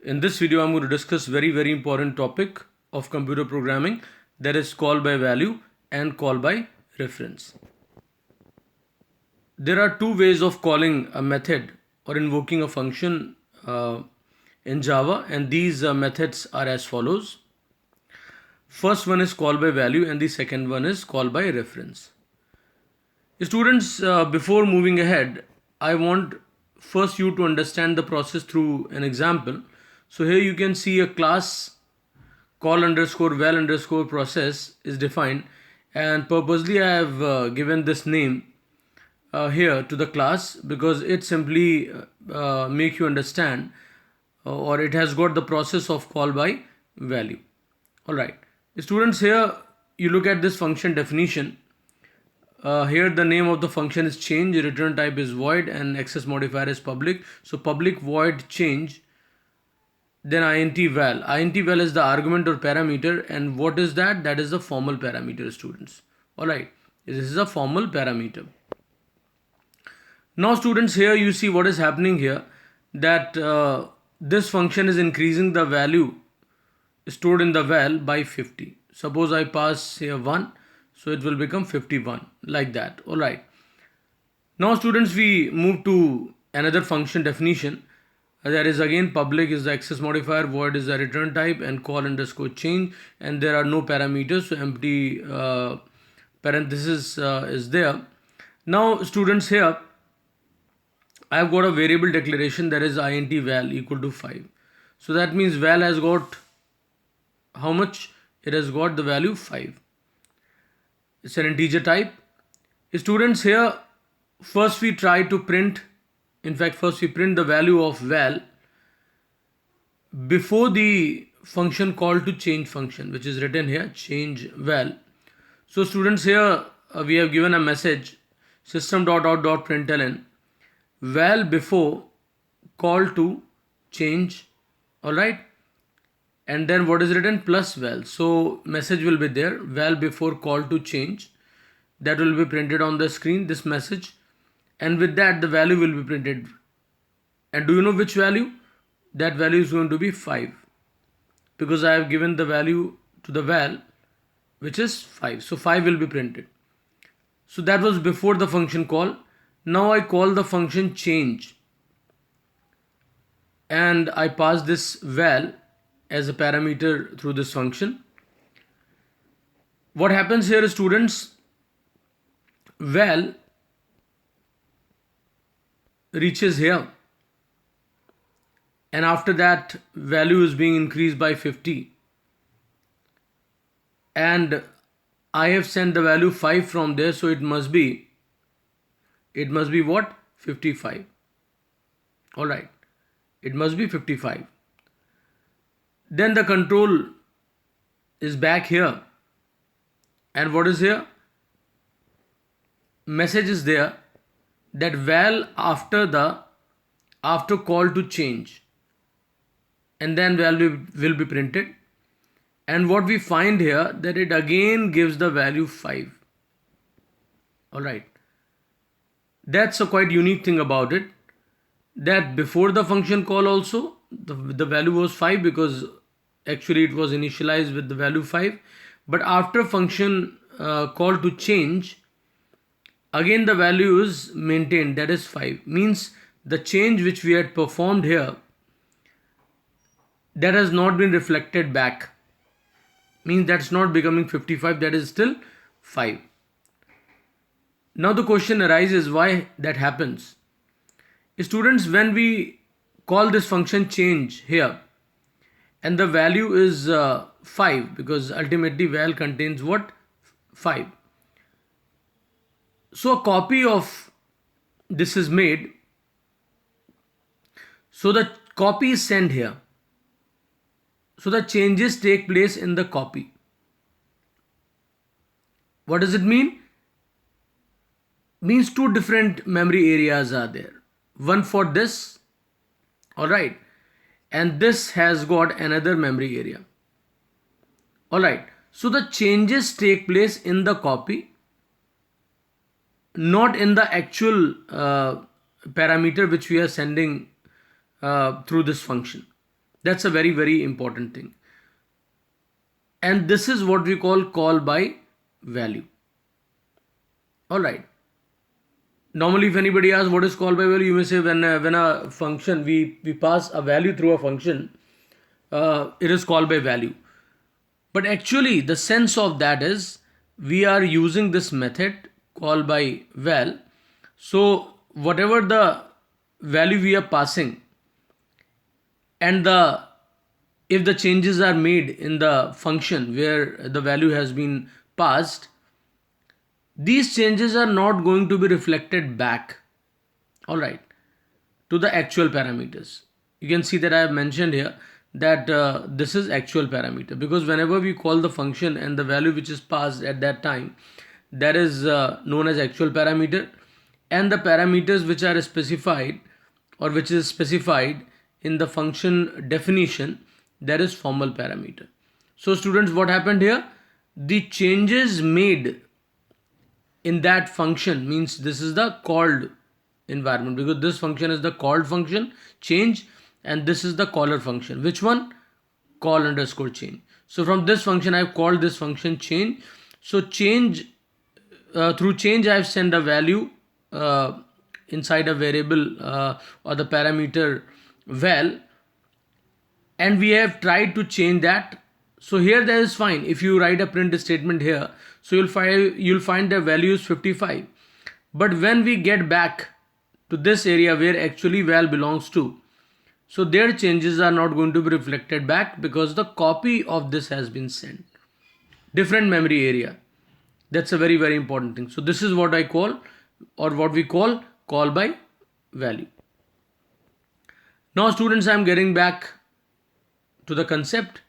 In this video, I'm going to discuss very important topic of computer programming, that is call by value and call by reference. There are two ways of calling a method or invoking a function in Java, and these methods are as follows. First one is call by value and the second one is call by reference. Students, before moving ahead, I want first you to understand the process through an example. So here you can see a class call underscore val underscore process is defined, and purposely I have given this name here to the class because it simply make you understand, or it has got the process of call by value. Alright, students, here you look at this function definition. Here the name of the function is change, return type is void, and access modifier is public. So public void change, then int val. Int val is the argument or parameter, and what is that? That is the formal parameter, students. Alright, this is a formal parameter. Now students, here you see what is happening here, that this function is increasing the value stored in the val by 50. Suppose I pass here 1, so it will become 51, like that. Alright. Now students, we move to another function definition. That is again public is the access modifier, void is the return type, and call underscore change, and there are no parameters, so empty parenthesis is there. Now students, here I have got a variable declaration, that is int val equal to 5. So that means val has got how much? It has got the value 5. It's an integer type. Students, here first we try to print, in fact first we print the value of val before the function call to change function, which is written here, change val. So students, here we have given a message system.out.println val before call to change. Alright, and then what is written? Plus val. So message will be there, val before call to change, that will be printed on the screen, this message, and with that the value will be printed. And do you know which value? That value is going to be 5, because I have given the value to the val, which is 5. So 5 will be printed. So that was before the function call. Now I call the function change, and I pass this val as a parameter through this function. What happens here, students? Val reaches here, and after that value is being increased by 50, and I have sent the value 5 from there, so it must be what? 55. Alright, it must be 55. Then the control is back here, and what is here? Message is there that val after call to change, and then value will be printed. And what we find here, that it again gives the value 5. Alright, that's a quite unique thing about it, that before the function call also the value was 5, because actually it was initialized with the value 5, but after function call to change, again the value is maintained, that is 5. Means the change which we had performed here, that has not been reflected back, means that's not becoming 55, that is still 5. Now the question arises, why that happens? Students, when we call this function change here, and the value is 5, because ultimately val contains what? 5. So a copy of this is made, so the copy is sent here. So the changes take place in the copy. What does it mean? Means two different memory areas are there. One for this, alright, and this has got another memory area. Alright, so the changes take place in the copy, not in the actual parameter which we are sending through this function. That's a very, very important thing. And this is what we call by value. All right. Normally, if anybody asks what is call by value, you may say when a function, we pass a value through a function, it is called by value. But actually, the sense of that is we are using this method call by val. So whatever the value we are passing, and the if the changes are made in the function where the value has been passed, these changes are not going to be reflected back, all right, to the actual parameters. You can see that I have mentioned here that this is actual parameter, because whenever we call the function and the value which is passed at that time, that is known as actual parameter, and the parameters which are specified or which is specified in the function definition, that is formal parameter. So students, what happened here? The changes made in that function, means this is the called environment, because this function is the called function change, and this is the caller function. Which one? Call underscore change. So from this function I've called this function change. So change, through change I've sent a value inside a variable or the parameter val, and we have tried to change that. So here that is fine. If you write a print statement here, so you'll find the value is 55. But when we get back to this area where actually val belongs to, so their changes are not going to be reflected back, because the copy of this has been sent. Different memory area. That's a very, very important thing. So this is what I call, or what we call by value. Now students, I'm getting back to the concept.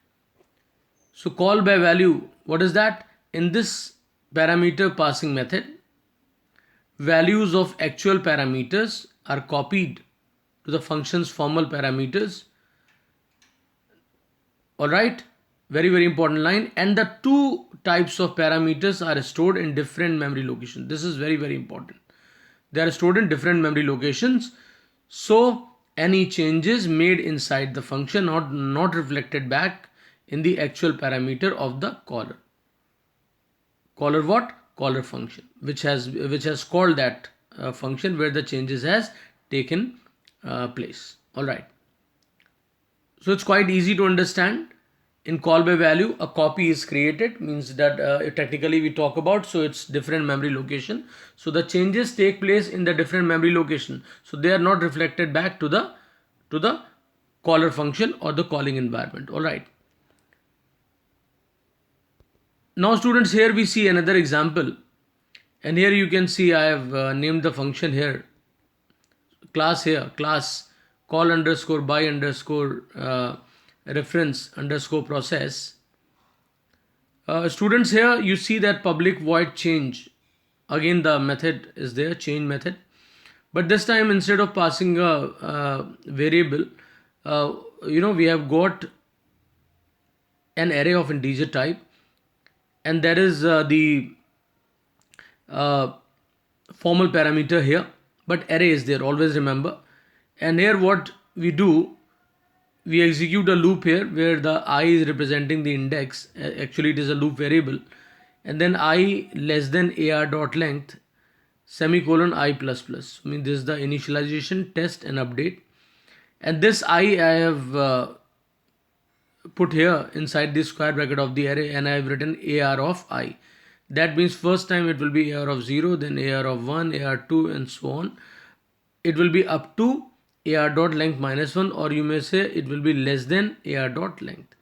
So call by value, what is that? In this parameter passing method, values of actual parameters are copied to the function's formal parameters. All right, very, very important line. And the two types of parameters are stored in different memory locations. This is very, very important. They are stored in different memory locations. So any changes made inside the function are not reflected back in the actual parameter of the caller. Caller what? Caller function, which has called that function where the changes has taken place. All right. So it's quite easy to understand. In call by value, a copy is created, means that technically we talk about, so it's different memory location. So the changes take place in the different memory location. So they are not reflected back to the caller function or the calling environment. All right. Now students, here we see another example, and here you can see I have named the function here, class here, class call underscore by underscore reference underscore process. Students, here you see that public void change. Again the method is there, change method, but this time instead of passing a variable, we have got an array of integer type, and that is the formal parameter here, but array is there, always remember. And here what we do, we execute a loop here where the I is representing the index. Actually it is a loop variable, and then I less than ar dot length semicolon I plus plus. I mean, this is the initialization, test and update, and this I have put here inside the square bracket of the array, and I have written ar of I. That means first time it will be ar of 0, then ar of 1, ar2, and so on. It will be up to ar dot length minus 1, or you may say it will be less than ar dot length.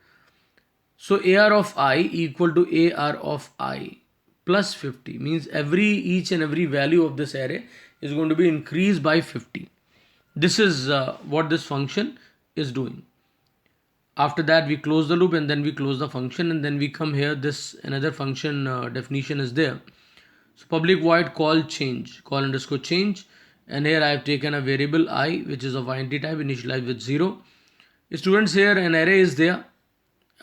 So ar of I equal to ar of I plus 50, means each and every value of this array is going to be increased by 50. This is what this function is doing. After that we close the loop, and then we close the function, and then we come here, this another function definition is there. So public void call change, call underscore change, and here I have taken a variable I which is of int type, initialized with 0. Students, here an array is there,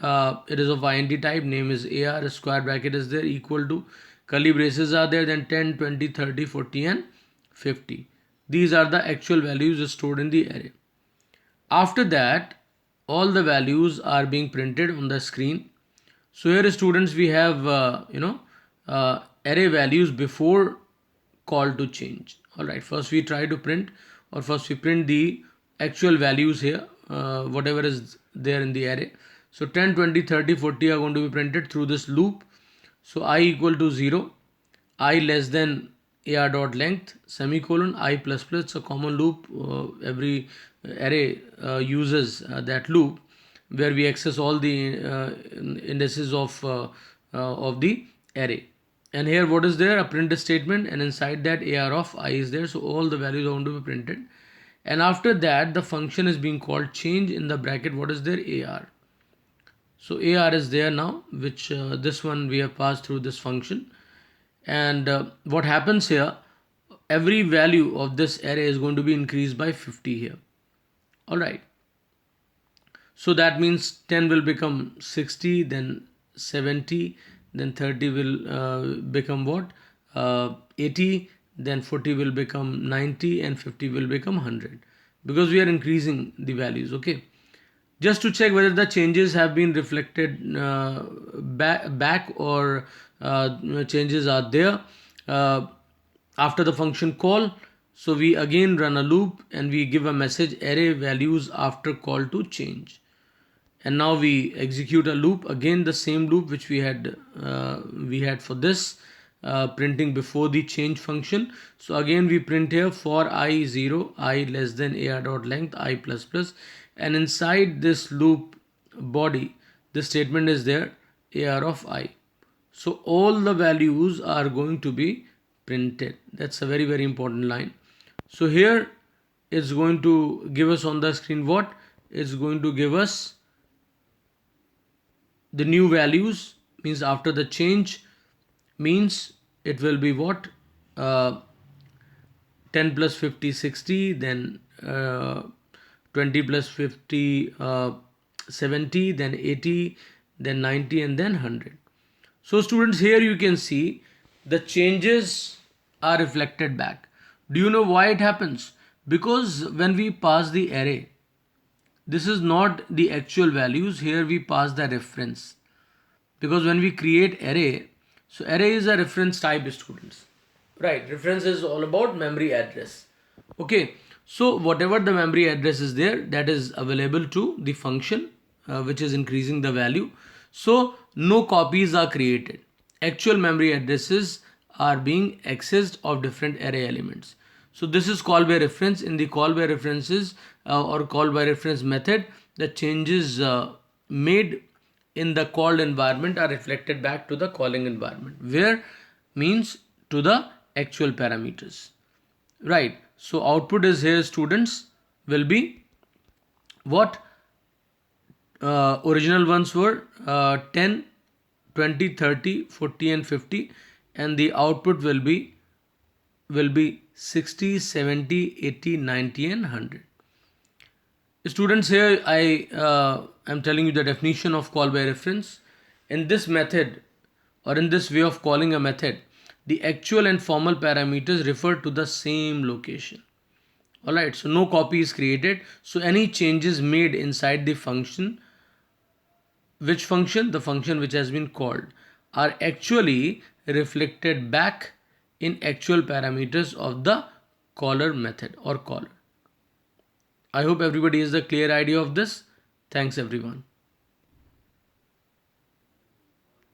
it is of int type, name is ar, square bracket is there, equal to, curly braces are there, then 10, 20, 30, 40 and 50. These are the actual values stored in the array. After that all the values are being printed on the screen. So here students, we have array values before call to change. All right, first we try to print, or first we print the actual values here, whatever is there in the array. So 10, 20, 30, 40 are going to be printed through this loop. So I equal to 0, I less than ar dot length, semicolon, I plus plus. It's a common loop. Every array uses that loop, where we access all the indices of the array. And here what is there? A print statement, and inside that ar of I is there. So all the values are going to be printed. And after that, the function is being called change. In the bracket, what is there? Ar. So AR is there now, which this one we have passed through this function. And what happens here, every value of this array is going to be increased by 50 here. All right. So that means 10 will become 60, then 70, then 30 will become what? 80, then 40 will become 90, and 50 will become 100, because we are increasing the values. Okay. Just to check whether the changes have been reflected back, or changes are there after the function call. So we again run a loop and we give a message array values after call to change. And now we execute a loop, again the same loop which we had for this printing before the change function. So again we print here for I 0, I less than ar dot length, I plus plus, and inside this loop body, this statement is there, ar of I. So all the values are going to be printed. That's a very, very important line. So here it's going to give us on the screen what? It's going to give us the new values, means after the change, means it will be what? 10 plus 50, 60, then 20 plus 50, 70, then 80, then 90, and then 100. So students, here you can see the changes are reflected back. Do you know why it happens? Because when we pass the array, this is not the actual values. Here we pass the reference. Because when we create array, so array is a reference type, students. Right, reference is all about memory address. Okay, so whatever the memory address is there, that is available to the function which is increasing the value. So no copies are created. Actual memory addresses are being accessed of different array elements. So this is call by reference. In the call by references or call by reference method, the changes made in the called environment are reflected back to the calling environment, where means to the actual parameters. Right. So output is here, students, will be what? Original ones were 10, 20, 30, 40, and 50, and the output will be 60, 70, 80, 90, and 100. Students, here I am telling you the definition of call by reference. In this method, or in this way of calling a method, the actual and formal parameters refer to the same location. Alright, so no copy is created. So any changes made inside the function, which function? The function which has been called, are actually reflected back in actual parameters of the caller method or caller. I hope everybody has a clear idea of this. Thanks everyone.